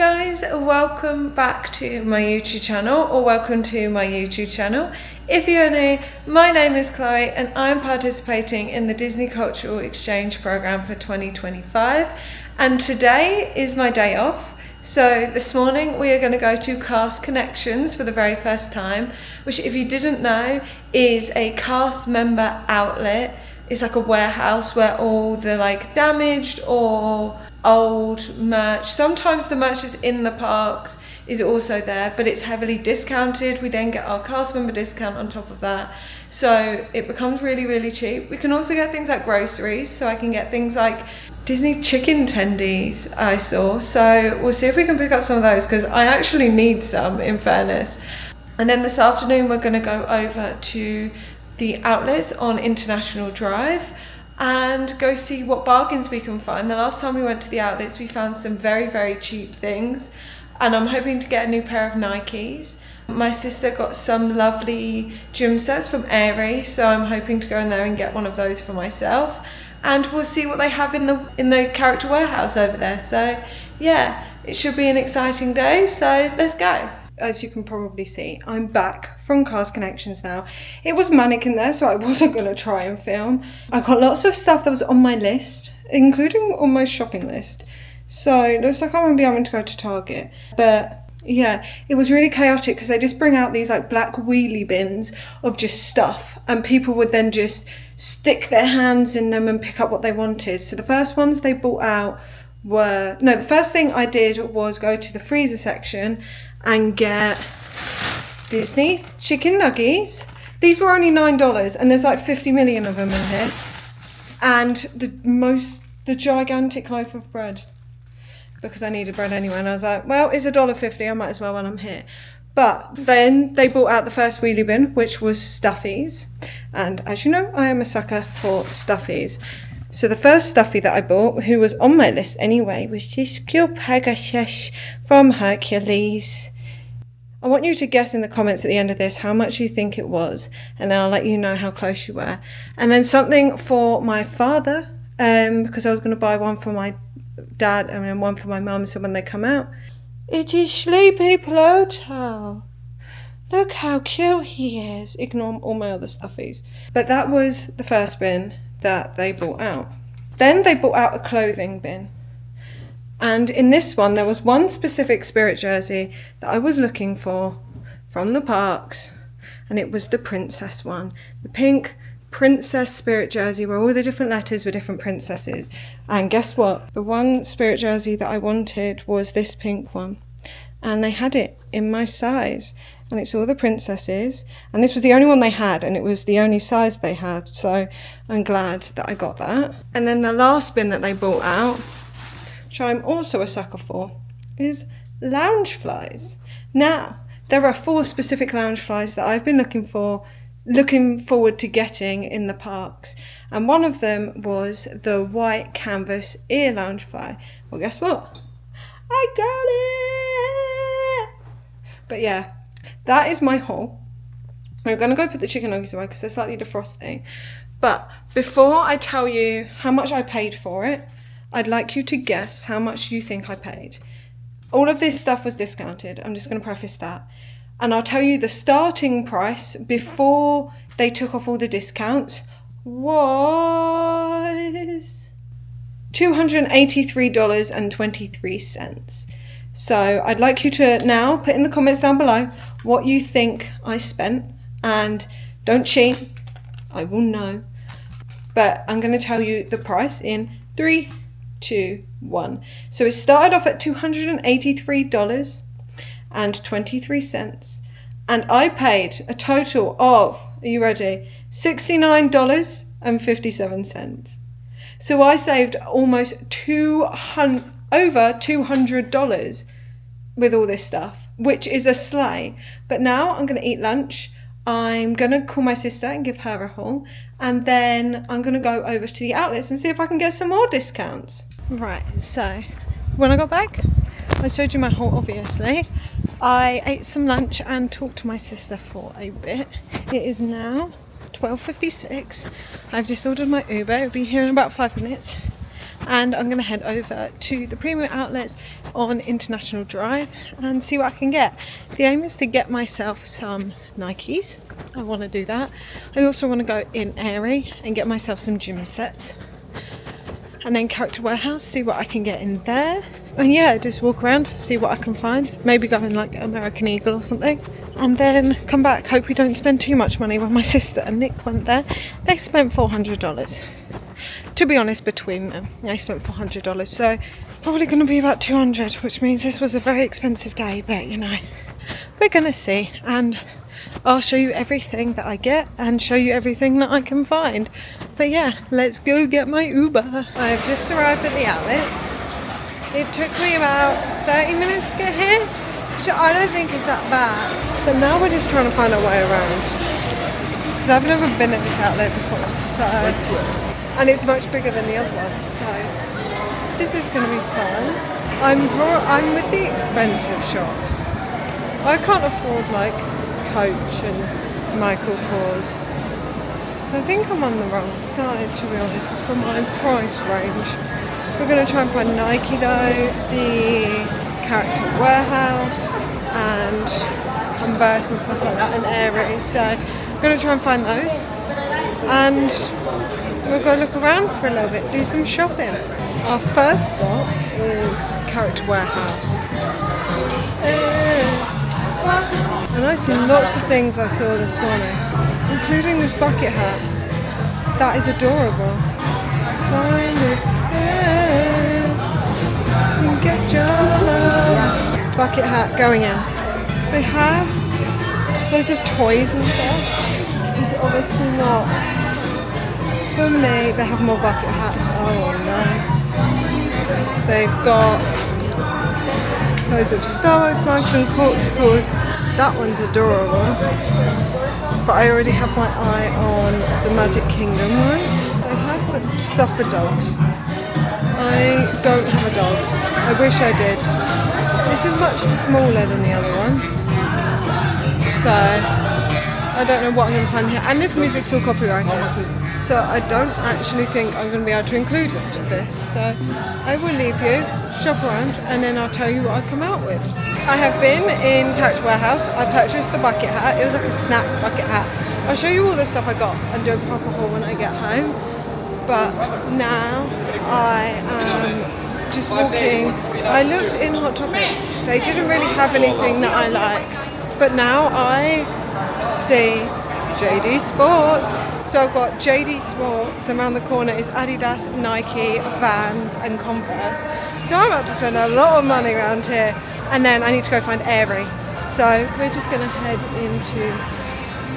guys, welcome back to my YouTube channel, or welcome to my YouTube channel. If you're new, my name is Chloe and I'm participating in the Disney Cultural Exchange Program for 2025, and today is my day off. So this morning we are going to go to Cast Connections for the very first time, which, if you didn't know, is a cast member outlet. It's like a warehouse where all the damaged or old merch, sometimes the merch is in the parks, is also there, but it's heavily discounted. We then get our cast member discount on top of that, so it becomes really cheap. We can also get things like groceries, so I can get things like Disney chicken tendies I saw, so we'll see if we can pick up some of those because I actually need some, in fairness. And then this afternoon we're going to go over to the outlets on International Drive and go see what bargains we can find. The last time we went to the outlets we found some very cheap things, and I'm hoping to get a new pair of Nikes. My sister got some lovely gym sets from Aerie, so I'm hoping to go in there and get one of those for myself, and we'll see what they have in the character warehouse over there. So yeah, it should be an exciting day, so let's go. As you can probably see, I'm back from Cast Connections now. It was manic in there, so I wasn't going to try and film. I got lots of stuff that was on my list, including on my shopping list. So it looks like I'm going to be having to go to Target. But yeah, it was really chaotic because they just bring out these black wheelie bins of just stuff, and people would then just stick their hands in them and pick up what they wanted. So the first ones they brought out were... No, the first thing I did was go to the freezer section and get Disney chicken nuggets. These were only $9 and there's 50 million of them in here, and the gigantic loaf of bread, because I needed bread anyway, and I was like, well, it's $1.50, I might as well while I'm here. But then they brought out the first wheelie bin, which was Stuffies, and as you know, I am a sucker for Stuffies. So the first Stuffy that I bought, who was on my list anyway, was just Pure Pegasus from Hercules. I want you to guess in the comments at the end of this how much you think it was, and then I'll let you know how close you were. And then something for my father, because I was going to buy one for my dad and then one for my mum, so when they come out. It is Sleepy Pluto. Look how cute he is. Ignore all my other Stuffies. But that was the first bin that they brought out. Then they brought out a clothing bin. And in this one, there was one specific Spirit jersey that I was looking for from the parks, and it was the princess one. The pink princess Spirit jersey where all the different letters were different princesses. And guess what? The one Spirit jersey that I wanted was this pink one. And they had it in my size. And it's all the princesses. And this was the only one they had, and it was the only size they had. So I'm glad that I got that. And then the last bin that they brought out, which I'm also a sucker for, is Loungeflies. Now, there are 4 specific Loungeflies that I've been looking forward to getting in the parks. And one of them was the white canvas ear Loungefly. Well, guess what? I got it! But yeah, that is my haul. I'm going to go put the chicken nuggets away because they're slightly defrosting. But before I tell you how much I paid for it, I'd like you to guess how much you think I paid. All of this stuff was discounted. I'm just going to preface that. And I'll tell you the starting price before they took off all the discounts was $283.23. So I'd like you to now put in the comments down below what you think I spent. And don't cheat, I will know. But I'm going to tell you the price in 3, 2, 1. So it started off at $283.23, and I paid a total of, are you ready, $69.57. So I saved almost over $200 with all this stuff, which is a slay. But now I'm going to eat lunch. I'm going to call my sister and give her a haul, and then I'm going to go over to the outlets and see if I can get some more discounts. Right, so when I got back, I showed you my haul, obviously. I ate some lunch and talked to my sister for a bit. It is now 12:56. I've just ordered my Uber. It'll be here in about 5 minutes. and I'm going to head over to the Premium Outlets on International Drive and see what I can get. The aim is to get myself some Nikes. I want to do that. I also want to go in Aerie and get myself some gym sets, and then Character Warehouse, see what I can get in there. And yeah, just walk around, see what I can find. Maybe go in like American Eagle or something. And then come back. Hope we don't spend too much money. When my sister and Nick went there, they spent $400. To be honest, between them, they spent $400. So probably going to be about 200, which means this was a very expensive day. But you know, we're going to see. And I'll show you everything that I get and show you everything that I can find. But yeah, let's go get my Uber. I've just arrived at the outlets. It took me about 30 minutes to get here, which I don't think is that bad. But now we're just trying to find our way around, because I've never been at this outlet before, so, and it's much bigger than the other one, so this is going to be fun. I'm with the expensive shops. I can't afford like Coach and Michael Kors, so I think I'm on the wrong side, to be honest, for my price range. We're going to try and find Nike though, the Character Warehouse and Converse and stuff like that, and Aerie, so we're going to try and find those, and we'll go look around for a little bit, do some shopping. Our first stop is Character Warehouse. And I see lots of things I saw this morning, including this bucket hat. That is adorable. Find it, get your love. Bucket hat going in. They have loads of toys and stuff, which is obviously not for me. They have more bucket hats. Oh no. They've got loads of Star Wars mugs and corkscrews. That one's adorable, but I already have my eye on the Magic Kingdom one. They have stuff for dogs. I don't have a dog. I wish I did. This is much smaller than the other one, so I don't know what I'm going to find here. And this music's all copyrighted, so I don't actually think I'm going to be able to include much of this. So I will leave you, shop around, and then I'll tell you what I come out with. I have been in Character Warehouse. I purchased the bucket hat. It was like a snack bucket hat. I'll show you all the stuff I got and do a proper haul when I get home. But now I am just walking. I looked in Hot Topic. They didn't really have anything that I liked. But now I see JD Sports. So I've got JD Sports, and around the corner is Adidas, Nike, Vans and Converse. So I'm about to spend a lot of money around here. And then I need to go find Aerie. So we're just going to head into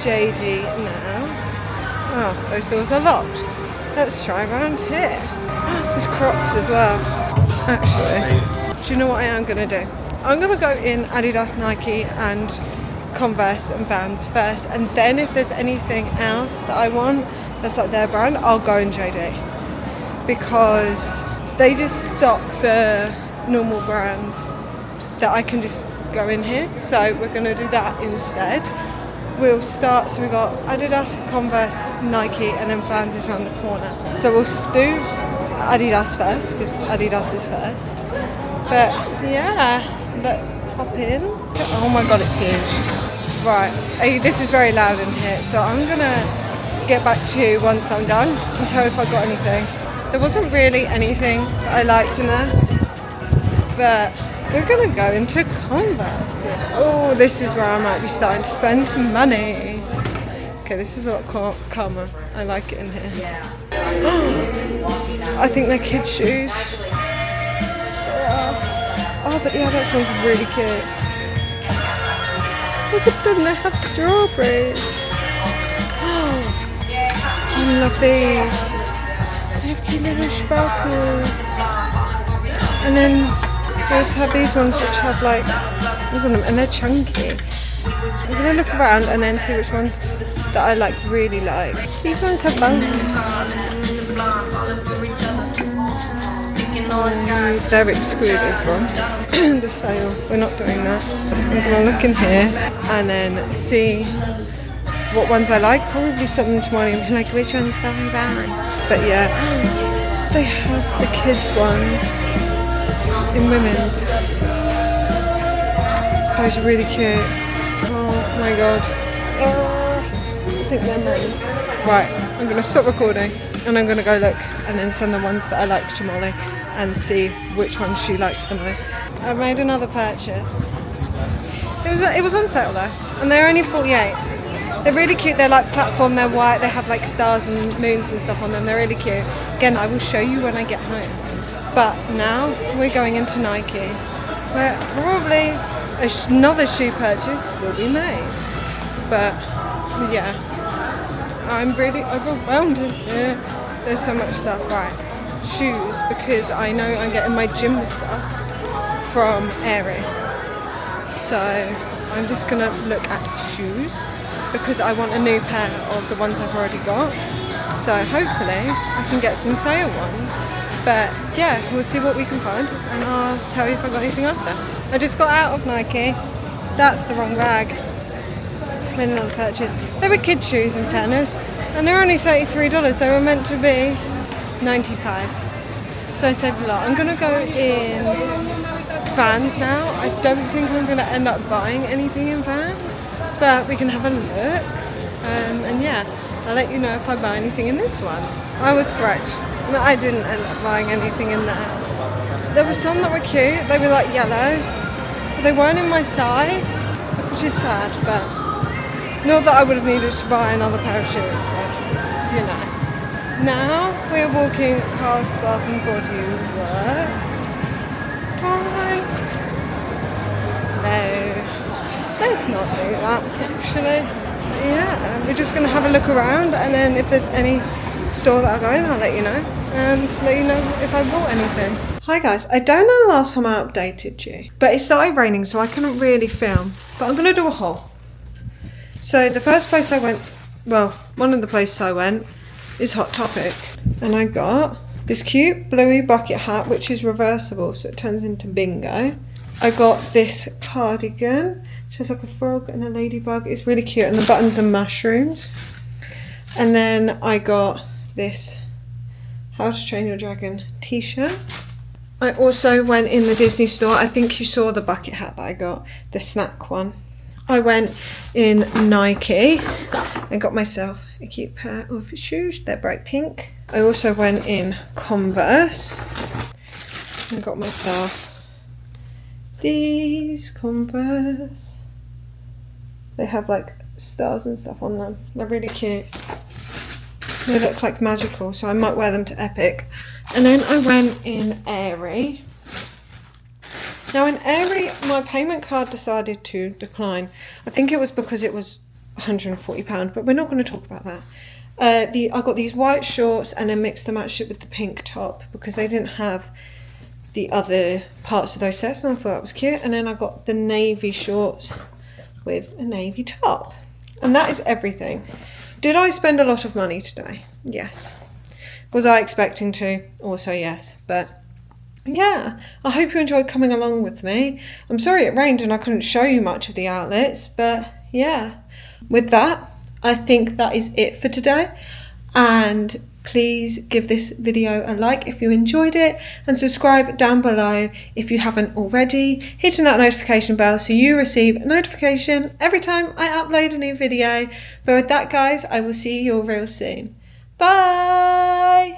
JD now. Oh, those doors are locked. Let's try around here. There's Crocs as well. Actually, do you know what I am going to do? I'm going to go in Adidas, Nike and Converse and Vans first. And then if there's anything else that I want that's like their brand, I'll go in JD. Because they just stock the normal brands that I can just go in here, so we're going to do that instead. We'll start, so we've got Adidas, Converse, Nike and then Vans is around the corner. So we'll do Adidas first, because Adidas is first. But yeah, let's pop in. Oh my god, it's huge. Right, this is very loud in here, so I'm going to get back to you once I'm done and tell if I got anything. There wasn't really anything that I liked in there, but we're going to go into Converse. Oh, this is where I might be starting to spend money. Okay, this is a lot calmer. I like it in here. Yeah. I think they're kids' shoes. Oh, but the adults one's really cute. Look at them, they have strawberries. Oh, I love these. They have cute little sparkles. And then they also have these ones which have like, what's on them, and they're chunky. I'm going to look around and then see which ones that I like, really like. These ones have buttons. They're excluded from the sale. We're not doing that. I'm going to look in here and then see what ones I like. Probably something tomorrow and be like, which one's the band? But yeah, They have the kids ones in women's. Those are really cute. Oh my god. I think they're men's. Right, I'm going to stop recording and I'm going to go look and then send the ones that I like to Molly and see which one she likes the most. I made another purchase. It was on sale though, and they're only 48. They're really cute. They're like platform, they're white, they have like stars and moons and stuff on them. They're really cute. Again, I will show you when I get home. But now we're going into Nike, where probably another shoe purchase will be made. But yeah, I'm really overwhelmed. There's so much stuff. Right, shoes, because I know I'm getting my gym stuff from Aerie. So I'm just gonna look at shoes because I want a new pair of the ones I've already got. So hopefully I can get some sale ones. But yeah, we'll see what we can find and I'll tell you if I got anything after. I just got out of Nike. That's the wrong bag. Made another purchase. They were kid shoes in fairness, and they're only $33. They were meant to be $95. So I saved a lot. I'm gonna go in Vans now. I don't think I'm gonna end up buying anything in Vans, but we can have a look. And yeah, I'll let you know if I buy anything in this one. I was correct. No, I didn't end up buying anything in there. There were some that were cute. They were like yellow, but they weren't in my size, which is sad. But not that I would have needed to buy another pair of shoes, but you know. Now we're walking past Bath and Body Works. Hi. No, let's not do that actually. Yeah, we're just going to have a look around, and then if there's any store that I go in, I'll let you know and let you know if I bought anything. Hi guys, I don't know the last time I updated you, but it started raining so I couldn't really film, but I'm going to do a haul. So the first place I went, well, one of the places I went is Hot Topic, and I got this cute bluey bucket hat which is reversible so it turns into bingo. I got this cardigan which has like a frog and a ladybug. It's really cute, and the buttons are mushrooms. And then I got this How to Train Your Dragon t-shirt. I also went in the Disney store. I think you saw the bucket hat that I got, the snack one. I went in Nike and got myself a cute pair of shoes. They're bright pink. I also went in Converse and got myself these Converse. They have like stars and stuff on them. They're really cute. They look like magical, so I might wear them to Epic. And then I went in Aerie. Now in Aerie, my payment card decided to decline. I think it was because it was £140, but we're not going to talk about that. I got these white shorts and then mixed and matched it with the pink top because they didn't have the other parts of those sets, and I thought that was cute. And then I got the navy shorts with a navy top. And that is everything. Did I spend a lot of money today? Yes. Was I expecting to? Also yes. But yeah, I hope you enjoyed coming along with me. I'm sorry it rained and I couldn't show you much of the outlets, but yeah. With that, I think that is it for today. And please give this video a like if you enjoyed it, and subscribe down below if you haven't already, hitting that notification bell so you receive a notification every time I upload a new video. But with that guys, I will see you all real soon. Bye!